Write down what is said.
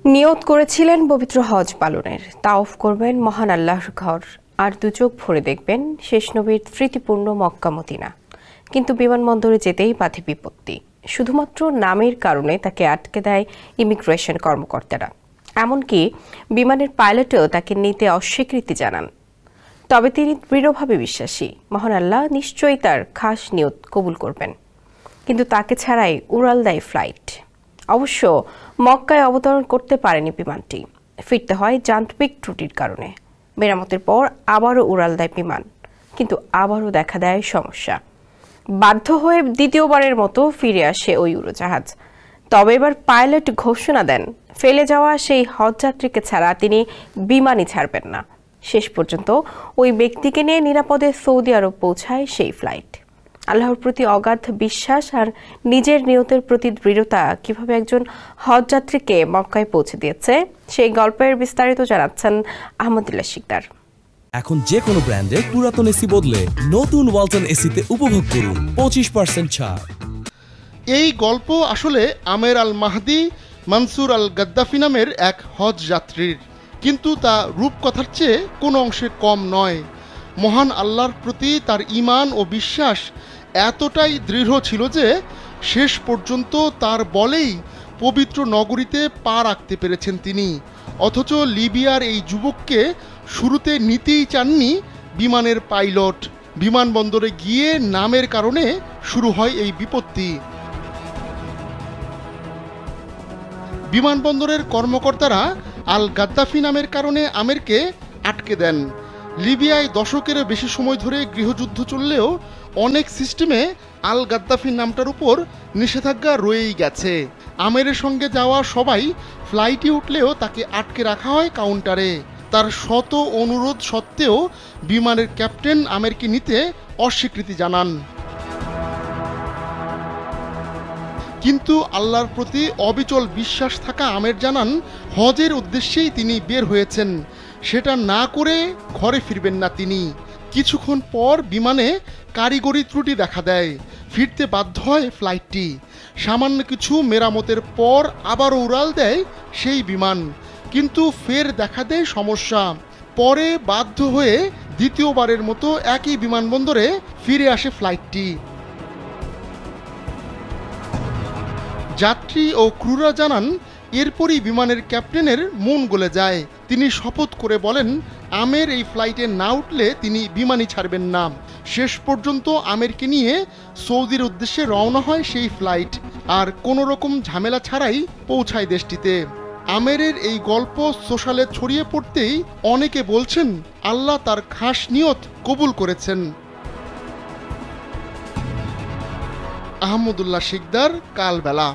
নিয়ত করেছিলেন পবিত্র হজ পালনের, তাওয়াফ করবেন মহান আল্লাহর ঘর, আর দুচোখ ভরে দেখবেন শেষ নবীর স্মৃতিপূর্ণ মক্কা মদিনা। কিন্তু বিমানবন্দরে যেতেই বাধে বিপত্তি। শুধুমাত্র নামের কারণে তাকে আটকে দেয় ইমিগ্রেশন কর্মকর্তারা। এমনকি বিমানের পাইলটও তাকে নিতে অস্বীকৃতি জানান। তবে তিনি দৃঢ়ভাবে বিশ্বাসী, মহান আল্লাহ নিশ্চয়ই তার খাস নিয়ত কবুল করবেন। কিন্তু তাকে ছাড়াই উড়াল দেয় ফ্লাইট। অবশ্য মক্কায় অবতরণ করতে পারেনি বিমানটি। ফিরতে হয় যান্ত্রিক ত্রুটির কারণে। মেরামতের পর আবারও উড়াল দেয় বিমান, কিন্তু আবারও দেখা দেয় সমস্যা। বাধ্য হয়ে দ্বিতীয়বারের মতো ফিরে আসে ওই উড়োজাহাজ। তবে এবার পাইলট ঘোষণা দেন, ফেলে যাওয়া সেই হজযাত্রীকে ছাড়া তিনি বিমানই ছাড়বেন না। শেষ পর্যন্ত ওই ব্যক্তিকে নিয়ে নিরাপদে সৌদি আরব পৌঁছায় সেই ফ্লাইট। আল্লাহর প্রতি অগাধ বিশ্বাস আর নিজের নিয়তের প্রতি দৃঢ়তা কিভাবে একজন হজযাত্রীকে মক্কায় পৌঁছে দিয়েছে, সেই গল্পের বিস্তারিত জানাচ্ছেন আহমদুল্লাহ শিকদার। এখন যে কোনো ব্র্যান্ডের পুরাতন এসি বদলে নতুন ওয়ালটন এসিতে উপভোগ করুন 25% ছাড়। এই গল্প আসলে আমের আল মাহদি মনসুর আল গাদ্দাফি নামের এক হজ যাত্রীর, কিন্তু তা রূপকথার চেয়ে কোনো অংশে কম নয়। মহান আল্লাহর প্রতি তার ঈমান ও বিশ্বাস এতটাই দৃঢ় ছিল যে শেষ পর্যন্ত তার বলেই পবিত্র নগরীতে পা রাখতে পেরেছেন তিনি। অথচ লিবিয়ার এই যুবককে শুরুতে নিতেই চাননি বিমানের পাইলট। বিমানবন্দরে গিয়ে নামের কারণে শুরু হয় এই বিপত্তি। বিমানবন্দরের কর্মকর্তারা আল গাদ্দাফি নামের কারণে আমেরকে আটকে দেন। লিবিয়ায় দশকেরও বেশি সময় ধরে গৃহযুদ্ধ চললেও অনেক সিস্টেমে আল গাদ্দাফির নামটার উপর নিষেধাজ্ঞা রয়েই গেছে। আমেরের সঙ্গে যাওয়া সবাই ফ্লাইটে উঠলেও তাকে আটকে রাখা হয় কাউন্টারে। তার শত অনুরোধ সত্ত্বেও বিমানের ক্যাপ্টেন আমেরকে নিতে অস্বীকৃতি জানান। কিন্তু আল্লাহর প্রতি অবিচল বিশ্বাস থাকা আমের জানান, হজের উদ্দেশ্যেই তিনি বের হয়েছেন, সেটা না করে ঘরে ফিরবেন না তিনি। কিছুক্ষণ পর বিমানে কারিগরি ত্রুটি দেখা দেয়, ফিরতে বাধ্য হয় ফ্লাইটটি। সামান্য কিছু মেরামতের পর আবারও উড়াল দেয় সেই বিমান, কিন্তু ফের দেখা দেয় সমস্যা। পরে বাধ্য হয়ে দ্বিতীয়বারের মতো একই বিমানবন্দরে ফিরে আসে ফ্লাইটটি। যাত্রী ও ক্রুরা জানান, এরপরই বিমানের ক্যাপ্টেনের মন গলে যায়। তিনি শপথ করে বলেন, আমের এই ফ্লাইটে না উঠলে তিনি বিমানই ছাড়বেন না। শেষ পর্যন্ত আমেরকে নিয়ে সৌদির উদ্দেশ্যে রওনা হয় সেই ফ্লাইট, আর কোনো রকম ঝামেলা ছাড়াই পৌঁছায় দেশটিতে। আমেরের এই গল্প সোশ্যালে ছড়িয়ে পড়তেই অনেকে বলছেন, আল্লাহ তার খাস নিয়ত কবুল করেছেন। আহমদুল্লাহ শিকদার, কালবেলা।